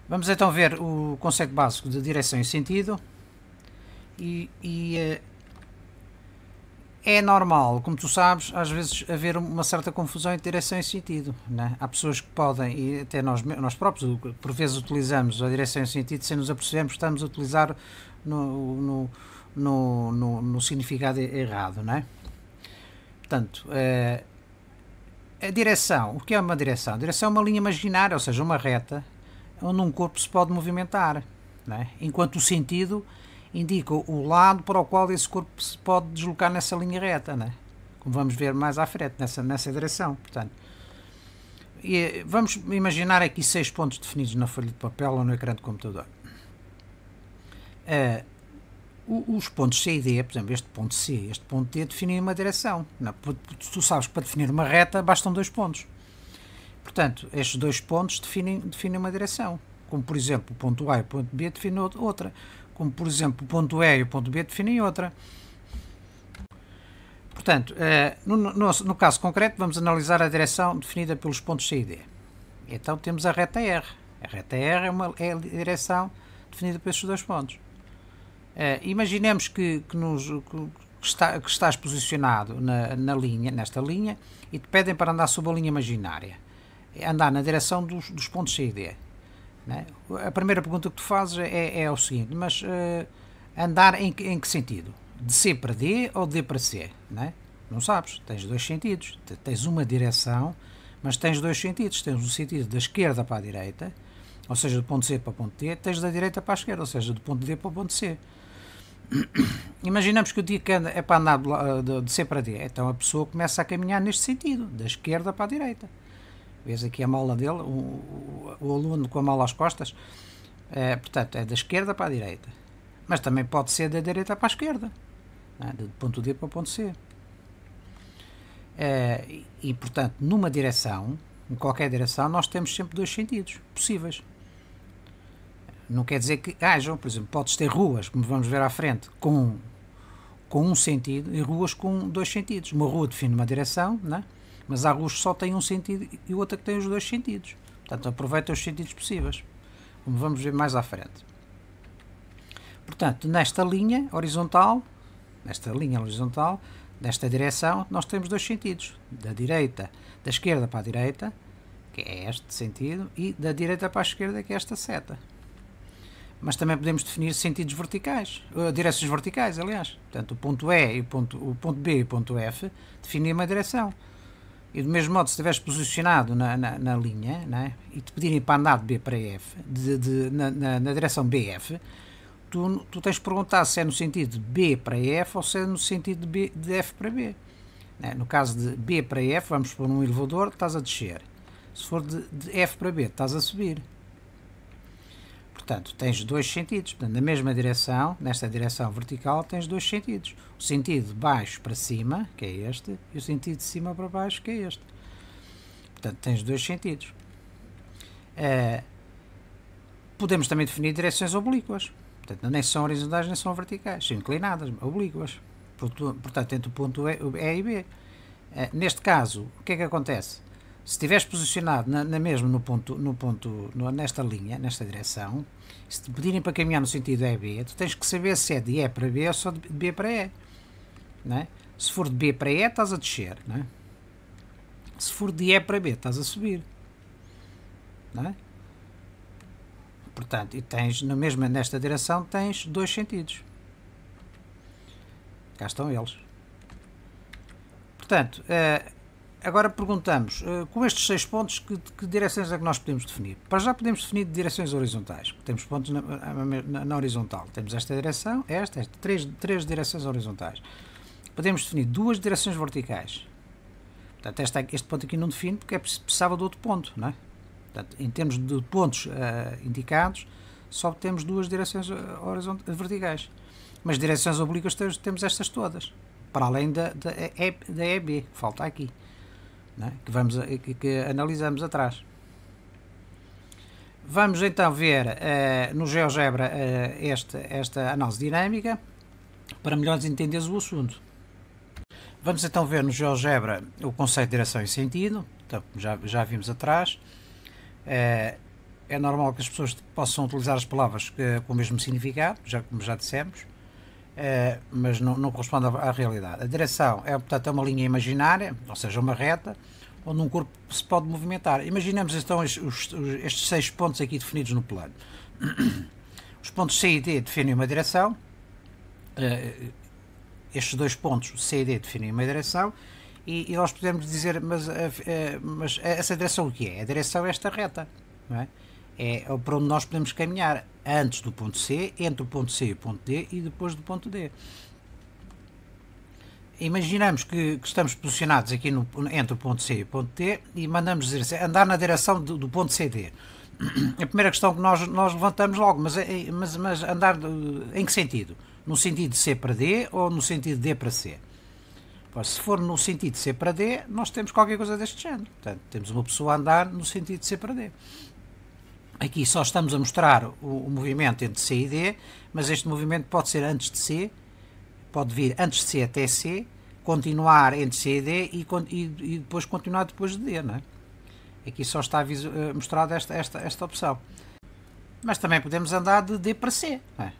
Vamos então ver o conceito básico de direção e sentido. É normal, como tu sabes, às vezes haver uma certa confusão entre direção e sentido. Né? Há pessoas que podem, e até nós próprios, por vezes utilizamos a direção e sentido sem nos apercebermos que estamos a utilizar no significado errado. Né? Portanto, a direção, o que é uma direção? A direção é uma linha imaginária, ou seja, uma reta, onde um corpo se pode movimentar, né? Enquanto o sentido indica o lado para o qual esse corpo se pode deslocar nessa linha reta, né? Como vamos ver mais à frente, nessa direção. Portanto, vamos imaginar aqui 6 pontos definidos na folha de papel ou no ecrã de computador. Os pontos C e D, por exemplo, este ponto C e este ponto D definem uma direção. Tu sabes que para definir uma reta bastam 2 pontos. Portanto, estes 2 pontos definem uma direção. Como, por exemplo, o ponto A e o ponto B definem outra. Como, por exemplo, o ponto E e o ponto B definem outra. Portanto, no caso concreto, vamos analisar a direção definida pelos pontos C e D. Então, temos a reta R. A reta R é a direção definida por estes 2 pontos. Imaginemos que estás posicionado nesta linha, e te pedem para andar sobre a linha imaginária. Andar na direção dos pontos C e D. Né? A primeira pergunta que tu fazes é o seguinte: mas andar em que sentido? De C para D ou de D para C? Né? Não sabes, tens 2 sentidos. Tens uma direção, mas tens 2 sentidos. Tens o sentido da esquerda para a direita, ou seja, do ponto C para o ponto D. Tens da direita para a esquerda, ou seja, do ponto D para o ponto C. Imaginamos que o dia que anda é para andar de C para D. Então a pessoa começa a caminhar neste sentido, da esquerda para a direita. Vês aqui a mala dele, o aluno com a mala às costas. Portanto, é da esquerda para a direita. Mas também pode ser da direita para a esquerda, né? Do ponto D para o ponto C. E, portanto, numa direção, em qualquer direção, nós temos sempre 2 sentidos possíveis. Não quer dizer que hajam, por exemplo, podes ter ruas, como vamos ver à frente, com um sentido e ruas com 2 sentidos. Uma rua define uma direção, né? Mas há ruas que só têm um sentido e outra que tem os 2 sentidos. Portanto, aproveita os sentidos possíveis, como vamos ver mais à frente. Portanto, nesta linha horizontal, desta direção, nós temos 2 sentidos. Da esquerda para a direita, que é este sentido, e da direita para a esquerda, que é esta seta. Mas também podemos definir sentidos verticais, direções verticais, aliás. Portanto, o ponto E, o ponto B e o ponto F definem uma direção. E do mesmo modo, se estiveres posicionado na linha, né, e te pedirem para andar de B para F, na direção BF, tu tens de perguntar se é no sentido de B para F ou se é no sentido de F para B. Né? No caso de B para F, vamos pôr um elevador, estás a descer. Se for de F para B, estás a subir. Portanto, tens 2 sentidos. Portanto, na mesma direção, nesta direção vertical, tens 2 sentidos. O sentido de baixo para cima, que é este, e o sentido de cima para baixo, que é este. Portanto, tens 2 sentidos. Podemos também definir direções oblíquas. Portanto, nem são horizontais, nem são verticais. São inclinadas, oblíquas. Portanto, entre o ponto E e B. Neste caso, o que é que acontece? Se estiveres posicionado nesta linha, nesta direção, se te pedirem para caminhar no sentido E-B, tu tens que saber se é de E para B ou só de B para E. Não é? Se for de B para E, estás a descer. Não é? Se for de E para B, estás a subir. Não é? Portanto, e tens, nesta direção, tens 2 sentidos. Cá estão eles. Portanto, agora perguntamos, com estes 6 pontos, que direções é que nós podemos definir? Para já podemos definir direções horizontais. Temos pontos na horizontal. Temos esta direção, esta 3 direções horizontais. Podemos definir 2 direções verticais. Portanto, este ponto aqui não define porque precisava de outro ponto, não é? Portanto, em termos de pontos indicados, só temos 2 direções verticais. Mas direções oblíquas temos estas todas. Para além da EB, que falta aqui. Não é? que analisamos atrás. Vamos então ver no GeoGebra esta análise dinâmica para melhor entenderes o assunto. Vamos então ver no GeoGebra o conceito de direção e sentido, então, já vimos atrás. é normal que as pessoas possam utilizar as palavras com o mesmo significado, como já dissemos, mas não corresponde à realidade. A direção portanto, é uma linha imaginária, ou seja, uma reta, onde um corpo se pode movimentar. Imaginemos então estes 6 pontos aqui definidos no plano. Os pontos C e D definem uma direção, estes 2 pontos C e D definem uma direção, e nós podemos dizer, mas essa direção o que é? A direção é esta reta, não é? É para onde nós podemos caminhar antes do ponto C, entre o ponto C e o ponto D e depois do ponto D. Imaginamos que estamos posicionados aqui entre o ponto C e o ponto D e mandamos dizer andar na direção do ponto CD. A primeira questão que nós levantamos logo, mas andar em que sentido? No sentido de C para D ou no sentido de D para C? Pois, se for no sentido de C para D, nós temos qualquer coisa deste género. Portanto, temos uma pessoa a andar no sentido de C para D. Aqui só estamos a mostrar o movimento entre C e D, mas este movimento pode ser antes de C, pode vir antes de C até C, continuar entre C e D e depois continuar depois de D, não é? Aqui só está mostrada esta opção. Mas também podemos andar de D para C, não é?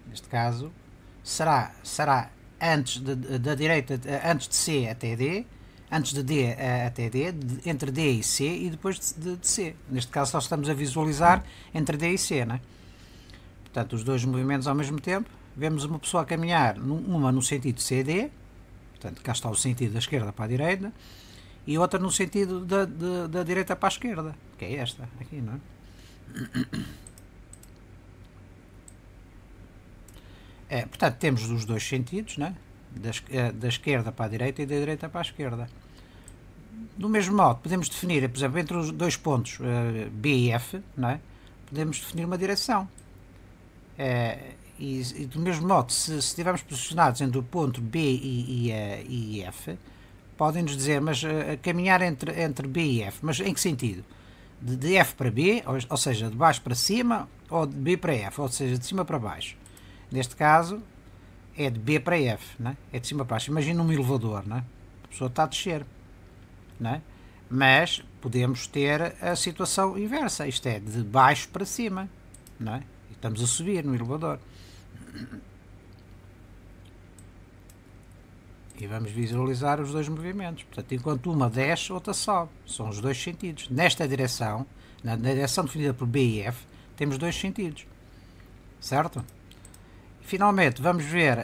Neste caso, será antes da direita, antes de C até D, antes de D até D, entre D e C e depois de C. Neste caso só estamos a visualizar entre D e C, não é? Portanto, os dois movimentos ao mesmo tempo. Vemos uma pessoa a caminhar, uma no sentido CD, portanto, cá está o sentido da esquerda para a direita, e outra no sentido da direita para a esquerda, que é esta, aqui, não é? Portanto, temos os dois sentidos, não é? Da esquerda para a direita e da direita para a esquerda. Do mesmo modo, podemos definir, por exemplo, entre os dois pontos B e F, não é? Podemos definir uma direção. E do mesmo modo, se estivermos posicionados entre o ponto B e F, podem-nos dizer, mas caminhar entre B e F, mas em que sentido? De F para B, ou seja, de baixo para cima, ou de B para F, ou seja, de cima para baixo. Neste caso, é de B para F, não é? É de cima para baixo. Imagina um elevador, não é? A pessoa está a descer, não é? Mas podemos ter a situação inversa, isto é, de baixo para cima, não é? E estamos a subir no elevador. E vamos visualizar os dois movimentos. Portanto, enquanto uma desce, outra sobe. São os dois sentidos. Nesta direção, na direção definida por B e F, temos dois sentidos. Certo? Finalmente, vamos ver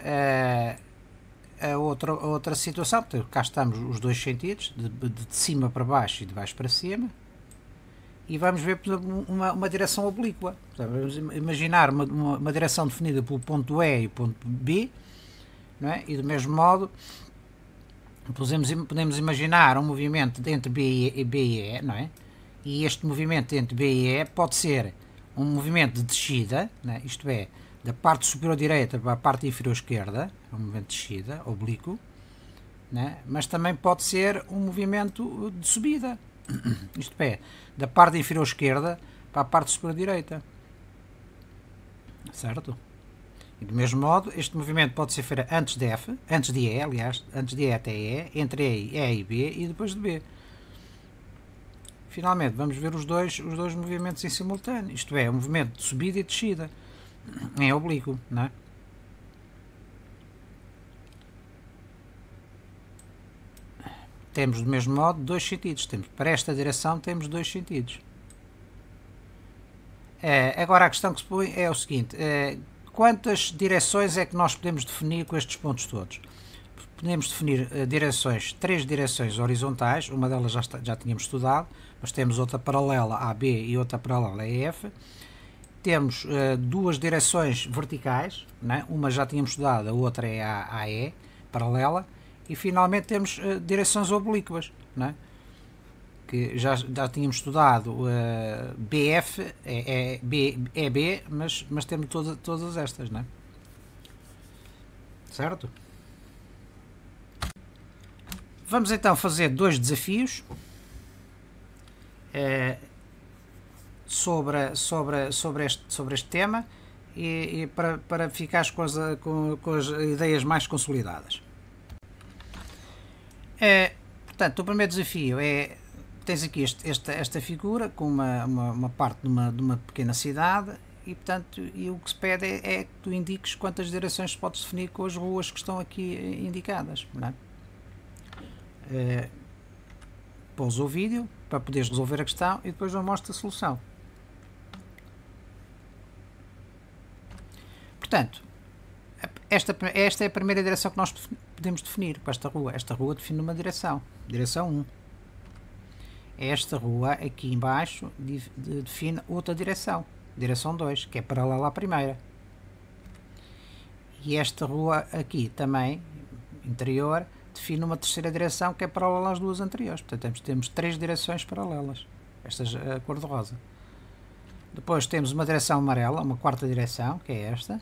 a outra situação. Portanto, cá estamos os dois sentidos, de cima para baixo e de baixo para cima. E vamos ver, por exemplo, uma direção oblíqua. Portanto, vamos imaginar uma direção definida pelo ponto E e o ponto B, não é? E do mesmo modo, podemos imaginar um movimento entre B e E, não é? E este movimento entre B e E pode ser um movimento de descida, não é? Isto é, da parte superior direita para a parte inferior esquerda, é um movimento de descida, oblíquo, não é? Mas também pode ser um movimento de subida, isto é, da parte inferior esquerda para a parte superior direita, certo? E do mesmo modo, este movimento pode ser feito antes de F, antes de E, aliás, antes de E até E, entre E e B e depois de B. Finalmente, vamos ver os dois movimentos em simultâneo, isto é, o movimento de subida e descida, em oblíquo, não é? Temos do mesmo modo dois sentidos, para esta direção temos dois sentidos. Agora a questão que se põe é o seguinte, quantas direções é que nós podemos definir com estes pontos todos? Podemos definir três direções horizontais, uma delas já tínhamos estudado, mas temos outra paralela a B e outra paralela a F. Temos duas direções verticais, né? Uma já tínhamos estudado, a outra é a E, paralela, e finalmente temos direções oblíquas, né? Que já tínhamos estudado, BF é B, mas temos todas estas, né? Certo? Vamos então fazer dois desafios sobre este tema e para ficares com as ideias mais consolidadas. Portanto, o primeiro desafio é tens aqui esta figura com uma parte de uma pequena cidade e, portanto, o que se pede é que tu indiques quantas direções podes definir com as ruas que estão aqui indicadas. Não é? Pausa o vídeo para poderes resolver a questão e depois eu mostro a solução. Portanto, esta é a primeira direção que nós podemos definir com esta rua. Esta rua define uma direção 1. Esta rua aqui embaixo define outra direção 2, que é paralela à primeira. E esta rua aqui também, interior, define uma terceira direção que é paralela às duas anteriores. Portanto, temos 3 direções paralelas, estas a cor de rosa. Depois temos uma direção amarela, uma quarta direção, que é esta.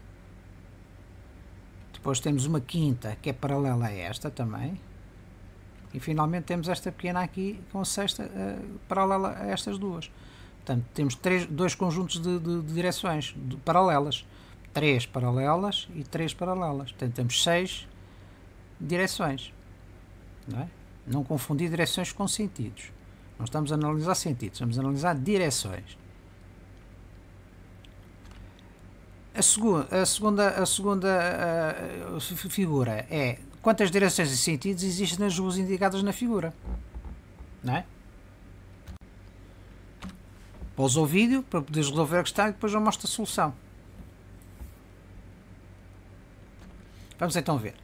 Depois temos uma quinta, que é paralela a esta também. E finalmente temos esta pequena aqui, com a sexta, paralela a estas duas. Portanto, temos 2 conjuntos de direções paralelas. 3 paralelas e 3 paralelas. Portanto, temos 6 direções. Não é? Não confundir direções com sentidos. Não estamos a analisar sentidos, estamos a analisar direções. A segunda figura é quantas direções e sentidos existem nas ruas indicadas na figura. Não é? Pausa o vídeo para poderes resolver a questão e depois eu mostro a solução. Vamos então ver.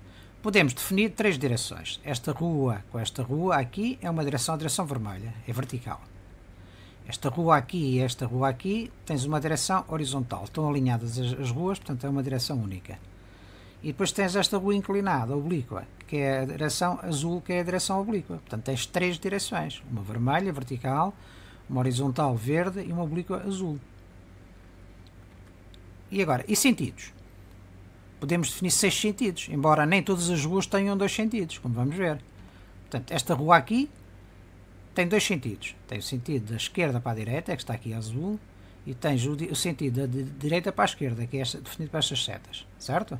Podemos definir 3 direções. Esta rua com esta rua aqui é uma direção, a direção vermelha, é vertical. Esta rua aqui e esta rua aqui tens uma direção horizontal. Estão alinhadas as ruas, portanto é uma direção única. E depois tens esta rua inclinada, oblíqua, que é a direção azul, que é a direção oblíqua. Portanto tens 3 direções. Uma vermelha, vertical, uma horizontal verde e uma oblíqua azul. E agora, e sentidos? Podemos definir 6 sentidos, embora nem todas as ruas tenham 2 sentidos, como vamos ver. Portanto, esta rua aqui tem 2 sentidos. Tem o sentido da esquerda para a direita, que está aqui azul, e tens o sentido da direita para a esquerda, que é definido por estas setas, certo?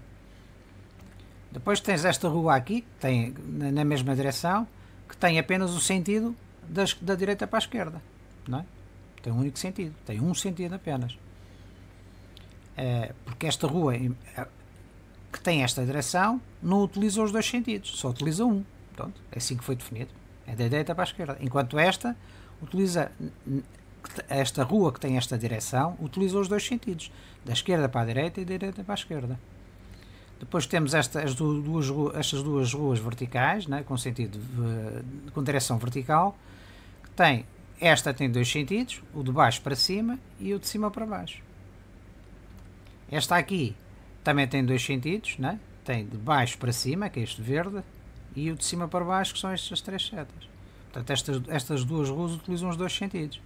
Depois tens esta rua aqui, que tem na mesma direção, que tem apenas o sentido da direita para a esquerda, não é? Tem um único sentido, tem um sentido apenas. Porque esta rua que tem esta direção não utiliza os 2 sentidos, só utiliza um. Pronto, é assim que foi definido. É da direita para a esquerda. Enquanto esta rua que tem esta direção utiliza os 2 sentidos, da esquerda para a direita e da direita para a esquerda. Depois temos estas duas ruas verticais, né, com sentido com direção vertical, que esta tem 2 sentidos, o de baixo para cima e o de cima para baixo. Esta aqui também tem 2 sentidos, né? Tem de baixo para cima, que é este verde, e o de cima para baixo, que são estas 3 setas. Portanto, estas duas ruas utilizam os 2 sentidos.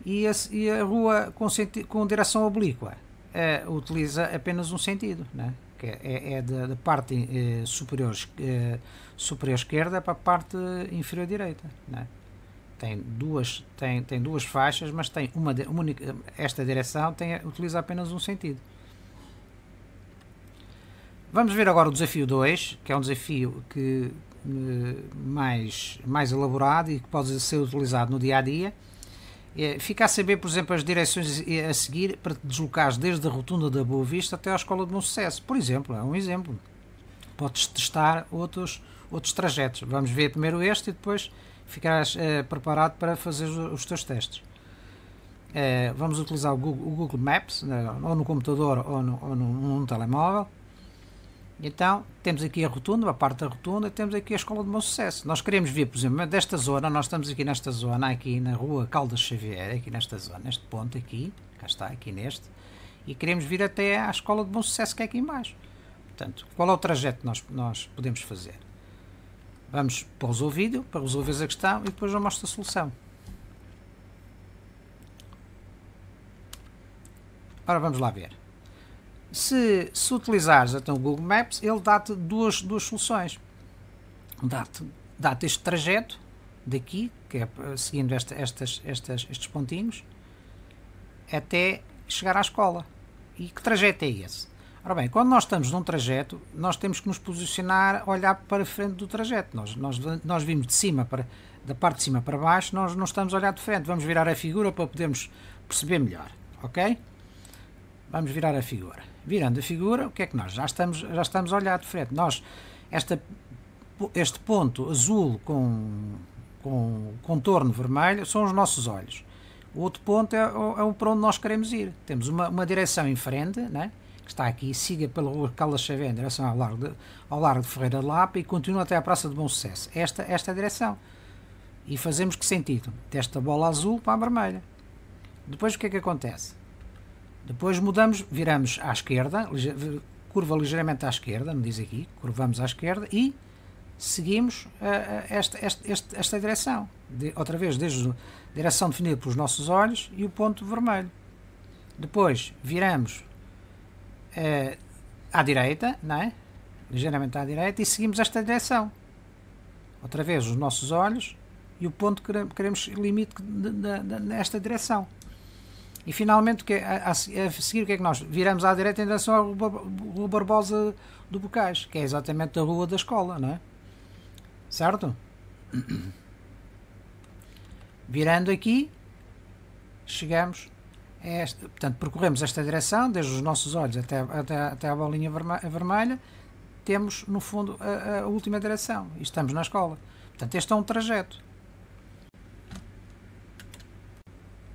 E a rua com direção oblíqua utiliza apenas um sentido, né? Que é da parte superior esquerda para a parte inferior direita, né? Tem duas faixas, mas tem uma única, esta direção utiliza apenas um sentido. Vamos ver agora o desafio 2, que é um desafio mais elaborado e que pode ser utilizado no dia a dia. Fica a saber, por exemplo, as direções a seguir para te deslocares desde a Rotunda da Boa Vista até à Escola de Bom Sucesso. Por exemplo, é um exemplo. Podes testar outros trajetos. Vamos ver primeiro este e depois ficarás preparado para fazer os teus testes. Vamos utilizar o Google Maps, ou no computador ou num telemóvel. Então, temos aqui a rotunda, a parte da rotunda, e temos aqui a Escola de Bom Sucesso. Nós queremos vir, por exemplo, desta zona, nós estamos aqui nesta zona, aqui na rua Caldas Xavier, aqui nesta zona, neste ponto aqui, cá está, aqui neste, e queremos vir até à Escola de Bom Sucesso, que é aqui em baixo. Portanto, qual é o trajeto que nós podemos fazer? Vamos pausar o vídeo para resolver a questão e depois eu mostro a solução. Ora, vamos lá ver. Se utilizares então o Google Maps, ele dá-te duas soluções. Dá-te este trajeto daqui, que é seguindo estes pontinhos, até chegar à escola. E que trajeto é esse? Ora bem, quando nós estamos num trajeto, nós temos que nos posicionar, olhar para frente do trajeto. Nós vimos de cima, da parte de cima para baixo, nós não estamos a olhar de frente. Vamos virar a figura para podermos perceber melhor, ok? Vamos virar a figura. Virando a figura, o que é que nós? Já estamos a olhar de frente. Este ponto azul com contorno vermelho são os nossos olhos. O outro ponto é para onde nós queremos ir. Temos uma direção em frente, né? Que está aqui, siga pela rua Caldas Xavier em direção ao Largo de Ferreira de Lapa e continua até à Praça de Bom Sucesso. Esta é a direção. E fazemos que sentido? Desta bola azul para a vermelha. Depois o que é que acontece? Depois viramos à esquerda, curva ligeiramente à esquerda, me diz aqui, curvamos à esquerda e seguimos esta direção. Outra vez, desde a direção definida pelos nossos olhos e o ponto vermelho. Depois viramos à direita, não é? Ligeiramente à direita, e seguimos esta direção. Outra vez os nossos olhos e o ponto que queremos limite nesta direção. E finalmente, a seguir, o que é que nós viramos à direita em direção à Rua Barbosa do Bocais, que é exatamente a rua da escola, não é? Certo? Virando aqui, chegamos a esta, portanto, percorremos esta direção, desde os nossos olhos até a bolinha vermelha, temos, no fundo, a última direção, e estamos na escola. Portanto, este é um trajeto.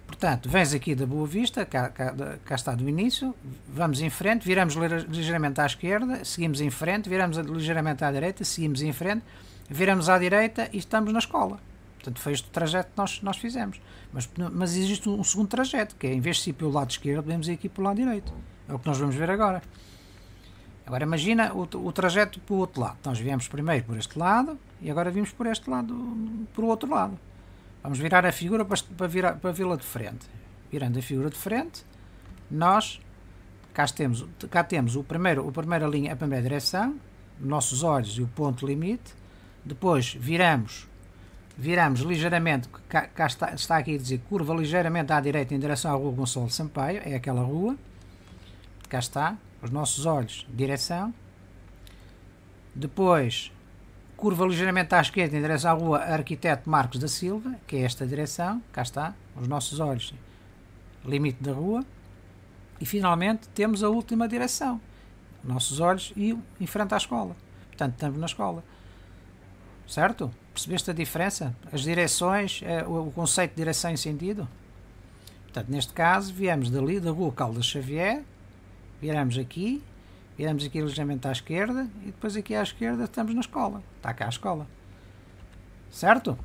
Portanto, vens aqui da Boa Vista, cá está do início, vamos em frente, viramos ligeiramente à esquerda, seguimos em frente, viramos ligeiramente à direita, seguimos em frente, viramos à direita e estamos na escola. Portanto, foi este o trajeto que nós fizemos. Mas existe um segundo trajeto, que é, em vez de ir pelo lado esquerdo, podemos ir aqui pelo lado direito. É o que nós vamos ver agora. Agora imagina o trajeto para o outro lado. Nós viemos primeiro por este lado e agora vimos por este lado, por o outro lado. Vamos virar a figura para vê-la de frente. Virando a figura de frente, nós cá temos a primeira linha, a primeira direção, nossos olhos e o ponto limite. Depois viramos ligeiramente, cá está aqui a dizer curva ligeiramente à direita em direção à Rua Gonçalo Sampaio, é aquela rua. Cá está, os nossos olhos, direção. Depois curva ligeiramente à esquerda em direção à Rua Arquiteto Marcos da Silva, que é esta direção, cá está, os nossos olhos, limite da rua. E finalmente temos a última direção, nossos olhos e em frente à escola. Portanto, estamos na escola. Certo? Percebeste a diferença? As direções, o conceito de direção em sentido? Portanto, neste caso, viemos dali da Rua Caldas Xavier, viramos aqui ligeiramente à esquerda e depois aqui à esquerda estamos na escola. Está cá a escola. Certo?